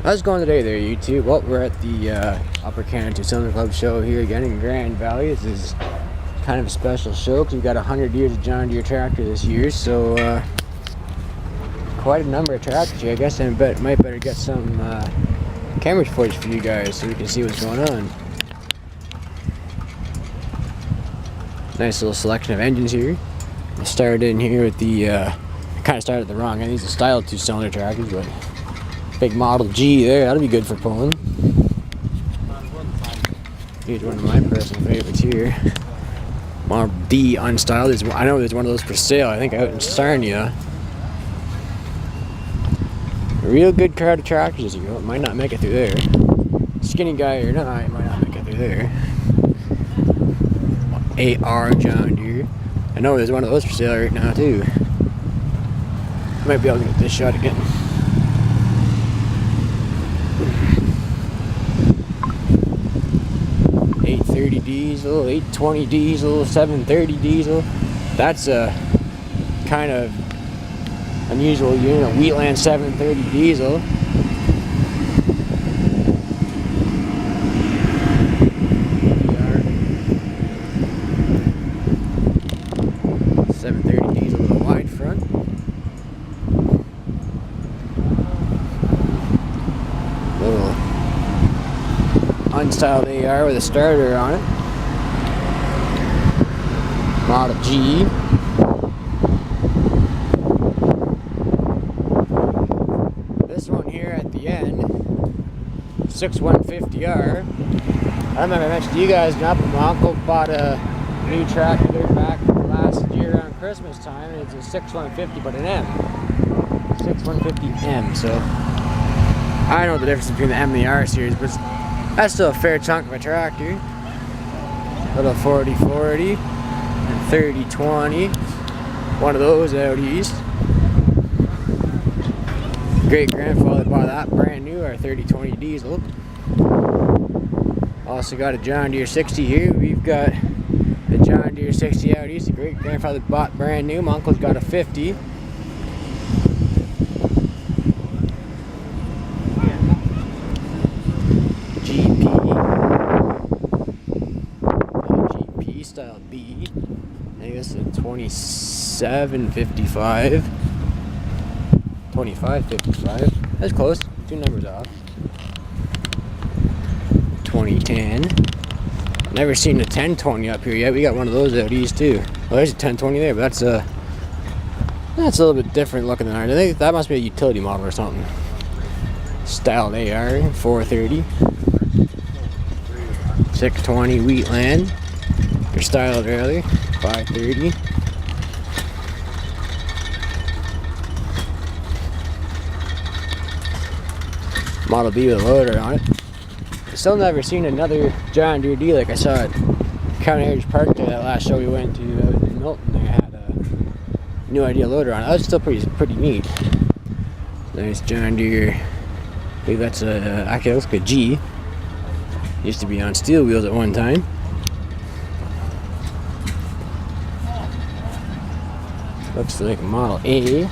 How's it going today there, YouTube? Well, we're at the Upper Canada Cylinder Club show here again in Grand Valley. This is kind of a special show because we've got 100 years of John Deere tractor this year, so quite a number of tractors here. I guess I might better get some camera footage for you guys so we can see what's going on. Nice little selection of engines here. I started in here with the, I kind of started at the wrong end. These are styled 2-cylinder tractors, but big Model G there, that'll be good for pulling. Here's one of my personal favorites here. Model D unstyled. I know there's one of those for sale, I think out in Sarnia. A real good crowd of tractors here. It might not make it through there. Skinny guy or not, it might not make it through there. AR John Deere. I know there's one of those for sale right now too. Might be able to get this shot again. $830 diesel, $820 diesel, $730 diesel. That's a kind of unusual unit. Wheatland $730 diesel. $730 diesel with a wide front. Little unstyled AR with a starter on it. Model G. This one here at the end, 6150R. I remember I mentioned to you guys, my uncle bought a new tractor back last year around Christmas time, and it's a 6150 but an M. 6150M, so I don't know the difference between the M and the R series, but that's still a fair chunk of a tractor. Little 4040 and 3020. One of those out east. Great grandfather bought that brand new, our 3020 diesel. Also got a John Deere 60 here. We've got a John Deere 60 out east. A great grandfather bought brand new. My uncle's got a 50. GP style B. I think this is a 2755. 2555. That's close. 2 numbers off. 2010. Never seen a 1020 up here yet. We got one of those out east too. Well, there's a 1020 there, but that's a little bit different looking than ours. I think that must be a utility model or something. Styled AR 430. 620 Wheatland. They're styled early. 530. Model B with a loader on it. Still never seen another John Deere D like I saw at County Heritage Park there. That last show we went to in Milton, they had a New Idea loader on it. That was still pretty neat. Nice John Deere. I believe that's actually it looks like a G. Used to be on steel wheels at one time. Looks like a Model A.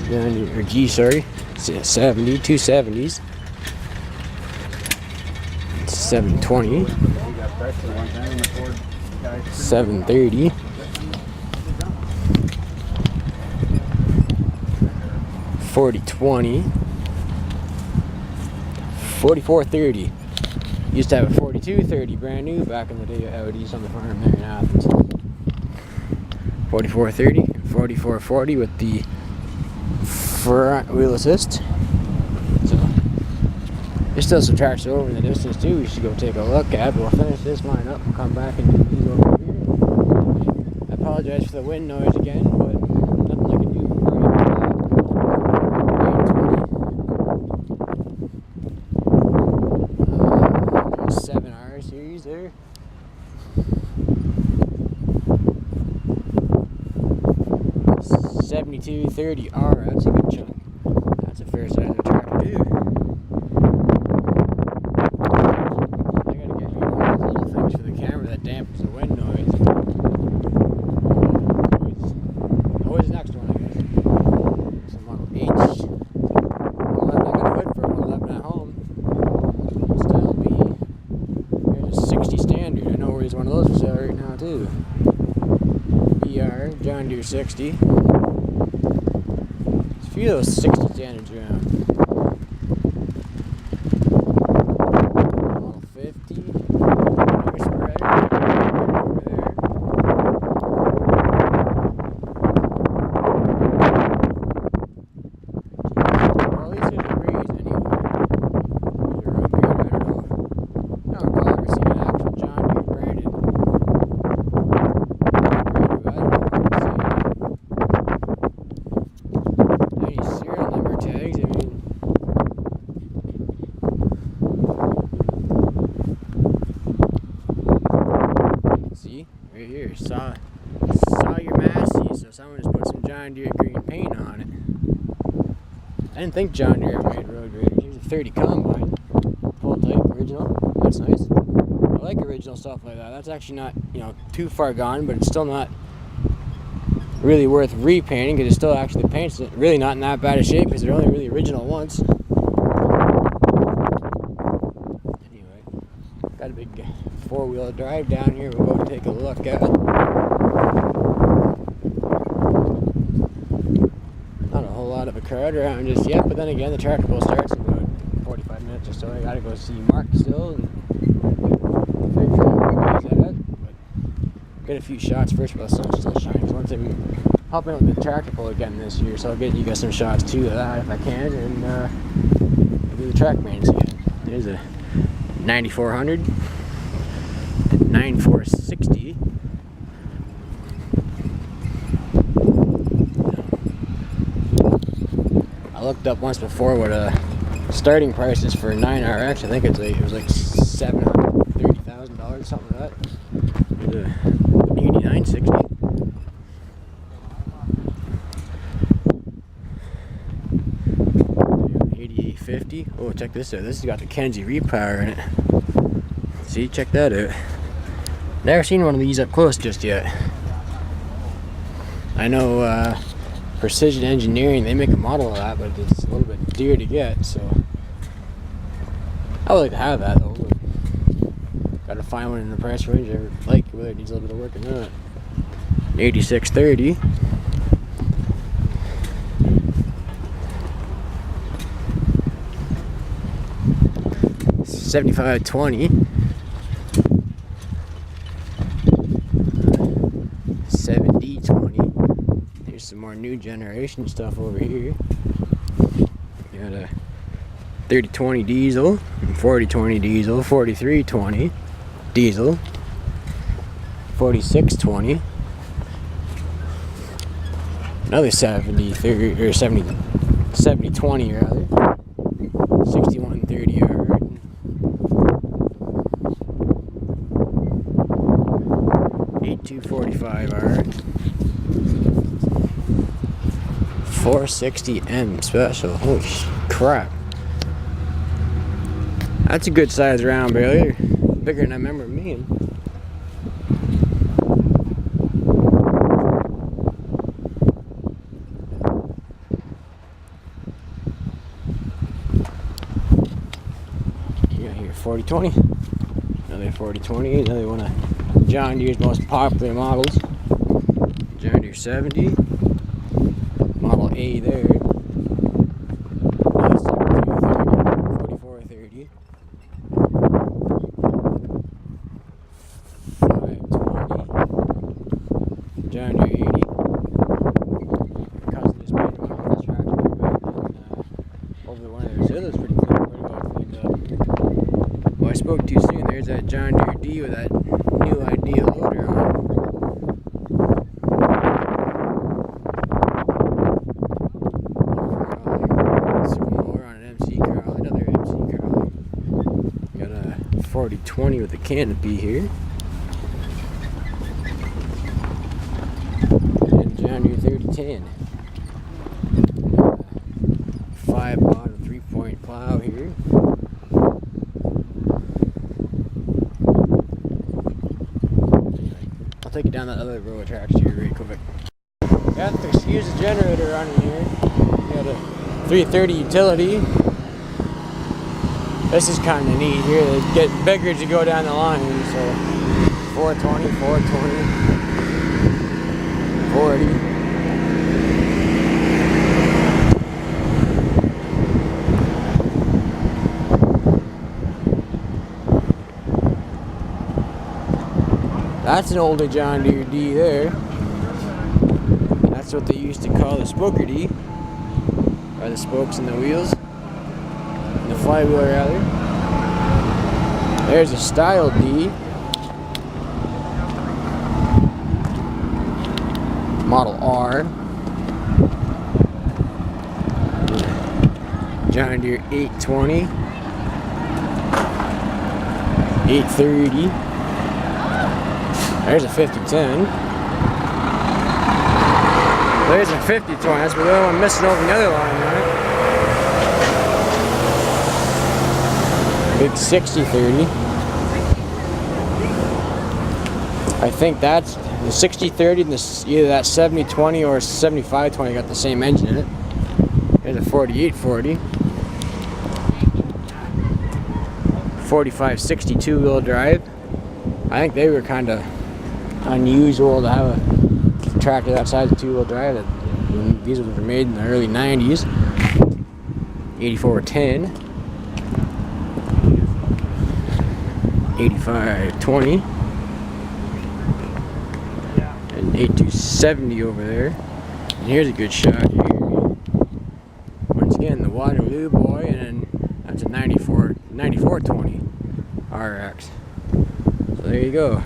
Or G, sorry. It's a 70, 270s. 720. 730. 4020. 4430. Used to have a 4230 brand new back in the day out east on the farm there in Athens. 4430, 4440 with the front wheel assist. So there's still some tracks over in the distance too we should go take a look at, but we'll finish this line up and come back and do these over here. I apologize for the wind noise again, but nothing I can do for that. 7R series there. $7230R, that's a good chunk. That's a fair size of tractor too. I gotta get rid of those little things for the camera that dampens the wind noise. Always the next one, I guess. Some Model H John Deere 60. There's a few of those 60 standards around. Model 50. Another spreader. Over there. Well, these things are breeze anyway. They're up here, I don't know. I don't recall ever seeing an actual John Deere branded. Any serial number tags, I mean. See, right here, saw your Massey, so someone just put some John Deere green paint on it. I didn't think John Deere ever made road graders. Here's a 30 combine, full type, original. That's nice. I like original stuff like that. That's actually not, too far gone, but it's still not really worth repainting because it still actually, the paint's really not in that bad a shape because they're only really original once. Anyway, got a big 4-wheel drive down here we'll go take a look at. Not a whole lot of a crowd around just yet, but then again, the tractor pull starts in about 45 minutes or so. I gotta go see Mark still and figure out where he's at. But get a few shots first while the sun's still shining. Once I'm helping out with the tractor pull again this year, so I'll get you guys some shots too of that if I can, and do the track mains again. There's a 9400, 9460. I looked up once before what a starting price is for a 9RX. I think it was like $730,000, something like that. There's a 8960. $88.50. Oh, check this out. This has got the Kenzie repower in it. See, check that out. Never seen one of these up close just yet. I know Precision Engineering, they make a model of that, but it's a little bit dear to get, so I would like to have that though. Gotta find one in the price range I like, whether it needs a little bit of work or not. 8630. $75.20. 70.20. Here's some more new generation stuff over here. You got a 3020 diesel, 4020 diesel, 4320 diesel, 4620. Another 70/30 or 70/20 rather. 6130 yard. 8245R. 460M special. Holy crap. That's a good size round barely. Bigger than I remember being. You got here 4020. Another 4020. Another one of John Deere's most popular models. John Deere 70. Model A there. Another 7230, 4430. 520. John Deere 80. Cousin just made one of this tractor over the one of those. It looks pretty clean, pretty well cleaned up. Well, I spoke too soon. There's that John Deere D with that new idea loader on. Some more on an MC crawler, another MC crawler. Got a 4020 with a canopy here. And John Deere 3010. 5 bottom 3-point plow here. Take it down that other row of tracks here real quick. Got the excuse the generator running here. Got a 330 utility. This is kind of neat here. They get bigger as you go down the line. So 420, 420, 40. That's an older John Deere D there. That's what they used to call the spoker D. Or the spokes and the wheels. And the flywheel rather. There's a style D. Model R. John Deere 820. 830. There's a 5010. There's a 5020. That's the other one missing over the other line, right? Big 6030. I think that's the 6030 and either that 7020 or 7520 got the same engine in it. There's a 4840. 4562 wheel drive. I think they were kind of unusual to have a tractor that size of two-wheel drive. These were made in the early 90s. 8410. 8520. And 8270 over there. And here's a good shot here. Once again, the Waterloo boy, and then that's a 9420 RX. So there you go.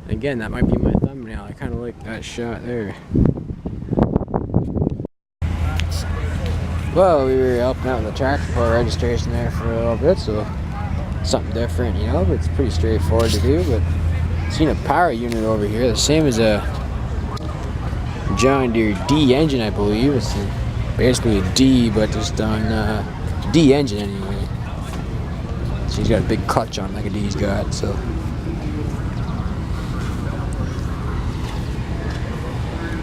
Again, that might be my thumbnail. I kind of like that shot there. Well, we were helping out with the tractor for registration there for a little bit, so something different, you know, but it's pretty straightforward to do. But seen a power unit over here, the same as a John Deere D engine, I believe. It's basically a D, but just on D engine anyway. So he's got a big clutch on like a D's got, so.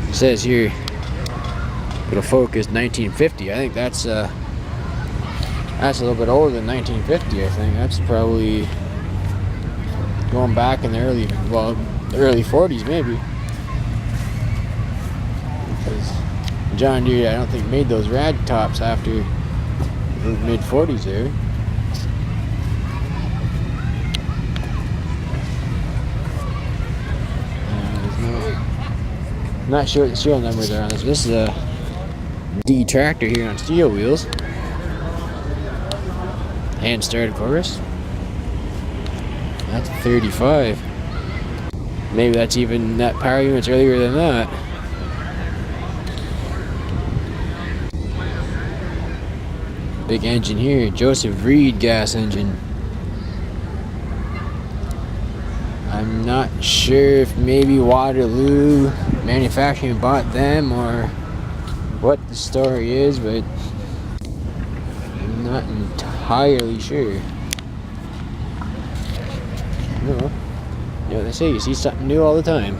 It says here, it'll focus 1950. I think that's a little bit older than 1950. I think that's probably going back in the early 40s maybe. Because John Deere, I don't think, made those rad tops after the mid 40s there. I'm not sure what the serial numbers are on this. This is a D tractor here on steel wheels. Hand start, of course. That's a 35. Maybe that's even that power unit's earlier than that. Big engine here, Joseph Reed gas engine. I'm not sure if maybe Waterloo Manufacturing bought them or what the story is, but I'm not entirely sure. No, you know, they say you see something new all the time.